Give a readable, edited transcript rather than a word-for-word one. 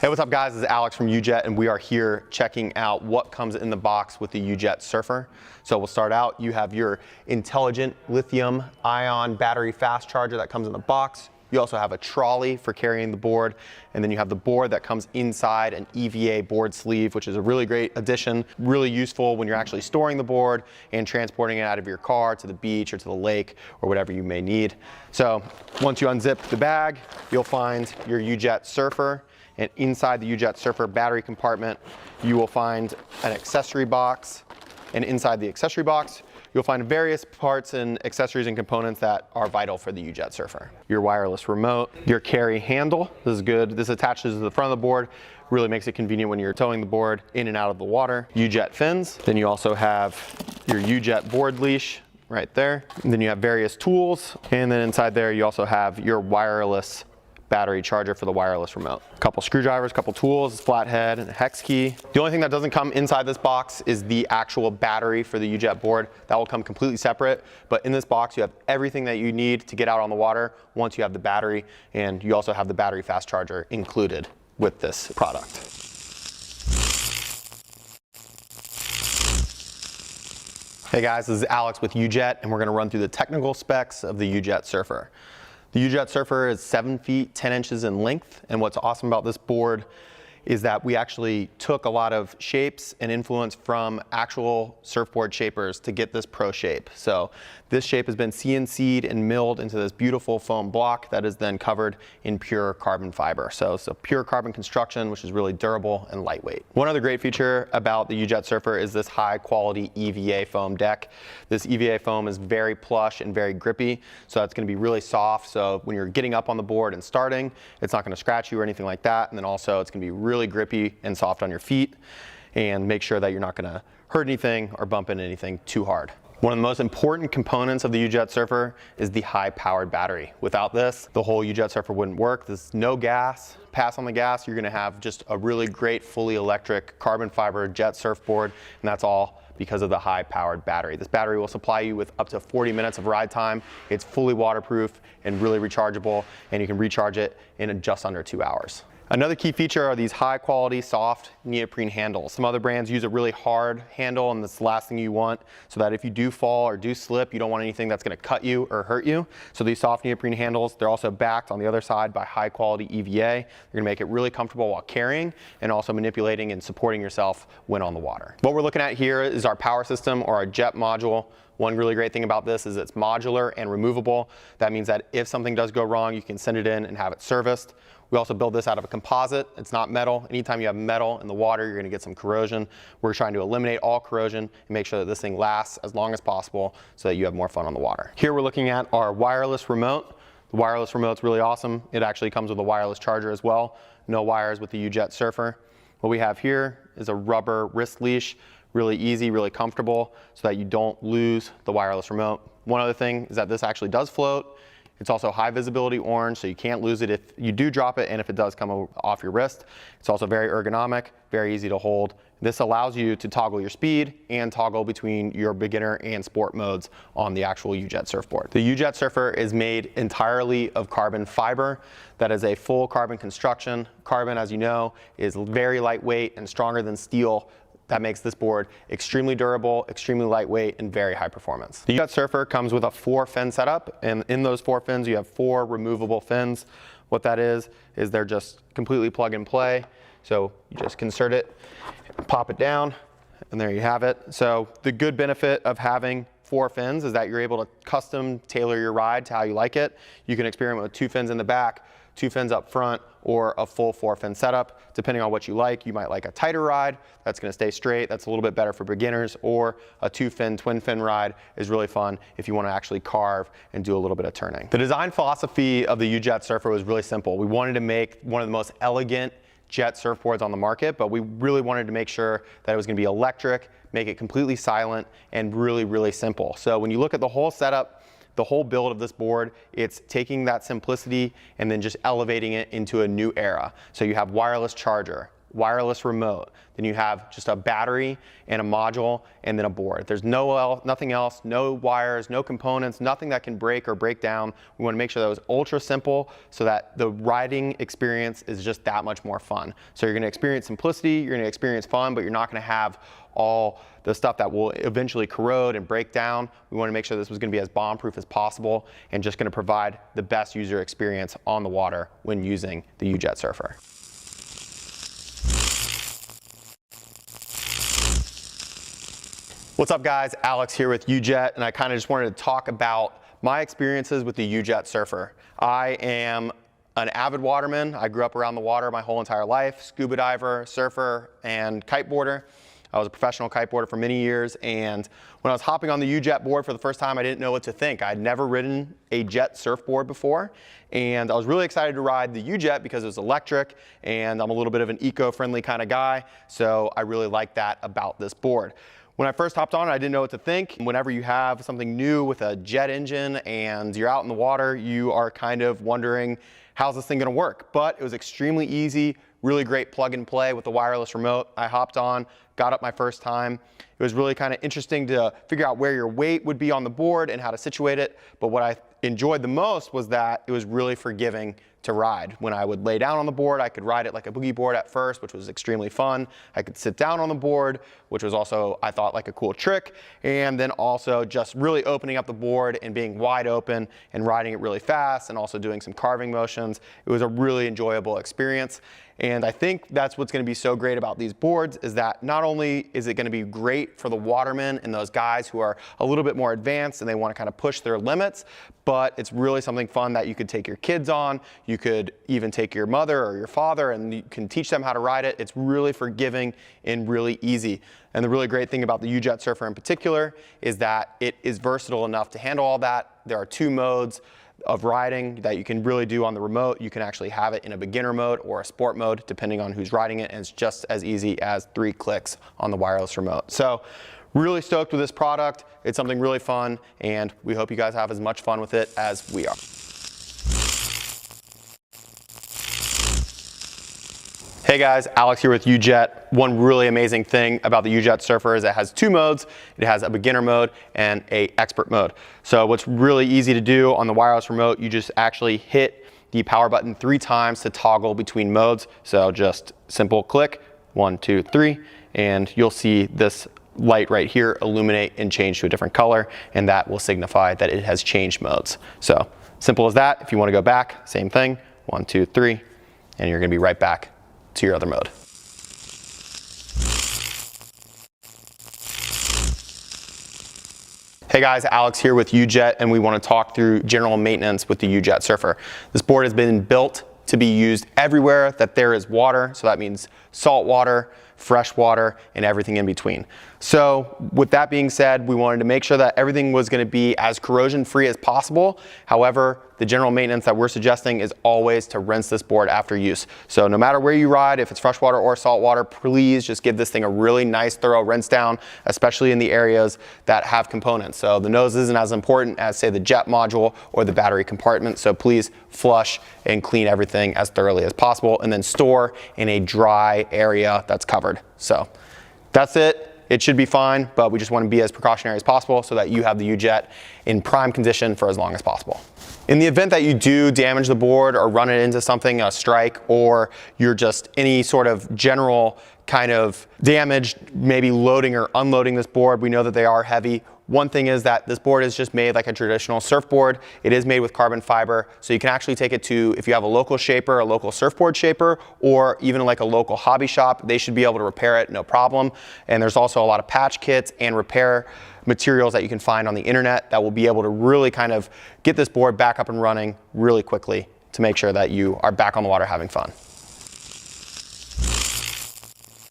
Hey, what's up guys? This is Alex from Yujet, and we are here checking out what comes in the box with the Yujet Surfer. So we'll start out, you have your intelligent lithium ion battery fast charger that comes in the box. You also have a trolley for carrying the board, and then you have the board that comes inside an EVA board sleeve, which is a really great addition, really useful when you're actually storing the board and transporting it out of your car to the beach or to the lake or whatever you may need. So once you unzip the bag, you'll find your Yujet Surfer. And inside the Yujet Surfer battery compartment, you will find an accessory box. And inside the accessory box, you'll find various parts and accessories and components that are vital for the Yujet Surfer. Your wireless remote, your carry handle, this is good. This attaches to the front of the board, really makes it convenient when you're towing the board in and out of the water. Yujet fins, then you also have your Yujet board leash right there. And then you have various tools, and then inside there you also have your wireless battery charger for the wireless remote. A couple screwdrivers, a couple tools, flathead, and a hex key. The only thing that doesn't come inside this box is the actual battery for the Yujet board. That will come completely separate, but in this box you have everything that you need to get out on the water once you have the battery, and you also have the battery fast charger included with this product. Hey guys, this is Alex with Yujet, and we're gonna run through the technical specs of the Yujet Surfer. The Yujet Surfer is 7 feet, 10 inches in length, and what's awesome about this board is that we actually took a lot of shapes and influence from actual surfboard shapers to get this pro shape. So this shape has been CNC'd and milled into this beautiful foam block that is then covered in pure carbon fiber. So it's a pure carbon construction, which is really durable and lightweight. One other great feature about the Yujet Surfer is this high quality EVA foam deck. This EVA foam is very plush and very grippy, so it's gonna be really soft. So when you're getting up on the board and starting, it's not gonna scratch you or anything like that. And then also it's gonna be really grippy and soft on your feet, and make sure that you're not gonna hurt anything or bump into anything too hard. One of the most important components of the Yujet Surfer is the high-powered battery. Without this, the whole Yujet Surfer wouldn't work. There's no gas. Pass on the gas, you're gonna have just a really great, fully electric carbon fiber jet surfboard, and that's all because of the high-powered battery. This battery will supply you with up to 40 minutes of ride time. It's fully waterproof and really rechargeable, and you can recharge it in just under 2 hours. Another key feature are these high quality soft neoprene handles. Some other brands use a really hard handle, and that's the last thing you want, so that if you do fall or do slip, you don't want anything that's gonna cut you or hurt you. So these soft neoprene handles, they're also backed on the other side by high quality EVA. They're gonna make it really comfortable while carrying and also manipulating and supporting yourself when on the water. What we're looking at here is our power system, or our jet module. One really great thing about this is it's modular and removable. That means that if something does go wrong, you can send it in and have it serviced. We also build this out of a composite. It's not metal. Anytime you have metal in the water, you're gonna get some corrosion. We're trying to eliminate all corrosion and make sure that this thing lasts as long as possible so that you have more fun on the water. Here we're looking at our wireless remote. The wireless remote's really awesome. It actually comes with a wireless charger as well. No wires with the Yujet Surfer. What we have here is a rubber wrist leash. Really easy, really comfortable, so that you don't lose the wireless remote. One other thing is that this actually does float. It's also high visibility orange, so you can't lose it if you do drop it and if it does come off your wrist. It's also very ergonomic, very easy to hold. This allows you to toggle your speed and toggle between your beginner and sport modes on the actual Yujet surfboard. The Yujet Surfer is made entirely of carbon fiber. That is a full carbon construction. Carbon, as you know, is very lightweight and stronger than steel. That makes this board extremely durable, extremely lightweight, and very high performance. The Yujet Surfer comes with a 4-fin setup, and in those 4 fins you have 4 removable fins. What that is they're just completely plug and play. So you just insert it, pop it down, and there you have it. So the good benefit of having 4 fins is that you're able to custom tailor your ride to how you like it. You can experiment with 2 fins in the back, 2 fins up front, or a full 4-fin setup. Depending on what you like, you might like a tighter ride that's gonna stay straight, that's a little bit better for beginners, or a 2-fin, twin-fin ride is really fun if you wanna actually carve and do a little bit of turning. The design philosophy of the Yujet Surfer was really simple. We wanted to make one of the most elegant jet surfboards on the market, but we really wanted to make sure that it was gonna be electric, make it completely silent, and really, really simple. So when you look at the whole setup, the whole build of this board, it's taking that simplicity and then just elevating it into a new era. So you have wireless charger, wireless remote. Then you have just a battery and a module and then a board. There's nothing else, no wires, no components, nothing that can break or break down. We want to make sure that it was ultra simple so that the riding experience is just that much more fun. So you're going to experience simplicity, you're going to experience fun, but you're not going to have all the stuff that will eventually corrode and break down. We want to make sure this was going to be as bomb-proof as possible and just going to provide the best user experience on the water when using the Yujet Surfer. What's up guys, Alex here with Yujet, and I kind of just wanted to talk about my experiences with the Yujet Surfer. I am an avid waterman. I grew up around the water my whole entire life, scuba diver, surfer, and kiteboarder. I was a professional kiteboarder for many years, and when I was hopping on the Yujet board for the first time, I didn't know what to think. I'd never ridden a jet surfboard before, and I was really excited to ride the Yujet because it was electric, and I'm a little bit of an eco-friendly kind of guy, so I really like that about this board. When I first hopped on it, I didn't know what to think. Whenever you have something new with a jet engine and you're out in the water, you are kind of wondering, how's this thing gonna work? But it was extremely easy, really great plug and play with the wireless remote. I hopped on, got up my first time. It was really kind of interesting to figure out where your weight would be on the board and how to situate it. But what I enjoyed the most was that it was really forgiving to ride. When I would lay down on the board, I could ride it like a boogie board at first, which was extremely fun. I could sit down on the board, which was also, I thought, like a cool trick. And then also just really opening up the board and being wide open and riding it really fast and also doing some carving motions. It was a really enjoyable experience. And I think that's what's going to be so great about these boards is that not only is it going to be great for the watermen and those guys who are a little bit more advanced and they want to kind of push their limits, but it's really something fun that you could take your kids on. You could even take your mother or your father and you can teach them how to ride it. It's really forgiving and really easy. And the really great thing about the Yujet Surfer in particular is that it is versatile enough to handle all that. There are 2 modes of riding that you can really do on the remote. You can actually have it in a beginner mode or a sport mode depending on who's riding it, and it's just as easy as 3 clicks on the wireless remote. So really stoked with this product. It's something really fun, and we hope you guys have as much fun with it as we are. Hey guys, Alex here with Yujet. One really amazing thing about the Yujet Surfer is it has 2 modes. It has a beginner mode and a expert mode. So what's really easy to do on the wireless remote, you just actually hit the power button 3 times to toggle between modes. So just simple click, 1, 2, 3, and you'll see this light right here illuminate and change to a different color, and that will signify that it has changed modes. So simple as that. If you want to go back, same thing, 1, 2, 3, and you're going to be right back to your other mode. Hey guys, Alex here with Yujet, and we want to talk through general maintenance with the Yujet Surfer. This board has been built to be used everywhere that there is water, so that means salt water, fresh water, and everything in between. So with that being said, we wanted to make sure that everything was going to be as corrosion free as possible. However, the general maintenance that we're suggesting is always to rinse this board after use. So no matter where you ride, if it's freshwater or saltwater, please just give this thing a really nice thorough rinse down, especially in the areas that have components. So the nose isn't as important as say the jet module or the battery compartment. So please flush and clean everything as thoroughly as possible and then store in a dry area that's covered. So that's it. It should be fine, but we just want to be as precautionary as possible so that you have the Yujet in prime condition for as long as possible. In the event that you do damage the board or run it into something, a strike, or you're just any sort of general kind of damage, maybe loading or unloading this board, we know that they are heavy. One thing is that this board is just made like a traditional surfboard. It is made with carbon fiber, so you can actually take it to, if you have a local shaper, a local surfboard shaper, or even like a local hobby shop, they should be able to repair it, no problem. And there's also a lot of patch kits and repair materials that you can find on the internet that will be able to really kind of get this board back up and running really quickly to make sure that you are back on the water having fun.